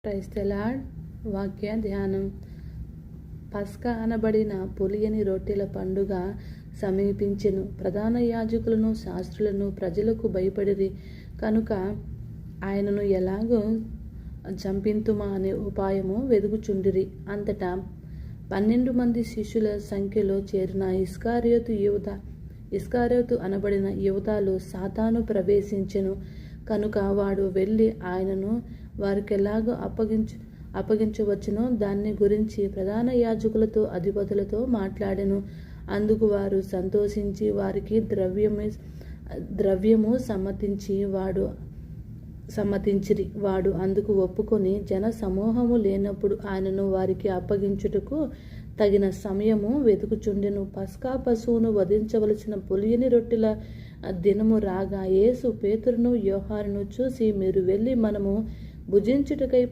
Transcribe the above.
Praise the lord. వాక్య ధ్యానం. పస్కా అనబడిన పులియని రొట్టెల పండుగ సమీపించెను. ప్రధాన యాజకులను శాస్త్రులను ప్రజలకు భయపడిరి కనుక ఆయనను ఎలాగో చంపింతుమా అనే ఉపాయము వెదుకుచుండిరి. అంతటా 12 మంది శిష్యుల సంఖ్యలో చేరిన ఇస్కారియోతు అనబడిన యూదాలో సాతాను ప్రవేశించెను కనుక వాడు వెళ్ళి ఆయనను వారికెలాగో అప్పగించవచ్చునో దాన్ని గురించి ప్రధాన యాజకులతో అధిపతులతో మాట్లాడెను. అందుకు వారు సంతోషించి వారికి ద్రవ్యము సమ్మతించిరి. వాడు అందుకు ఒప్పుకొని జన సమూహము లేనప్పుడు ఆయనను వారికి అప్పగించుటకు తగిన సమయము వెతుకుచుండెను. పస్కా పశువును వధించవలసిన పులియని రొట్టెల దినము రాగా యేసు పేతురును యోహానును చూసి, మీరు వెళ్ళి మనము భుజించుటకై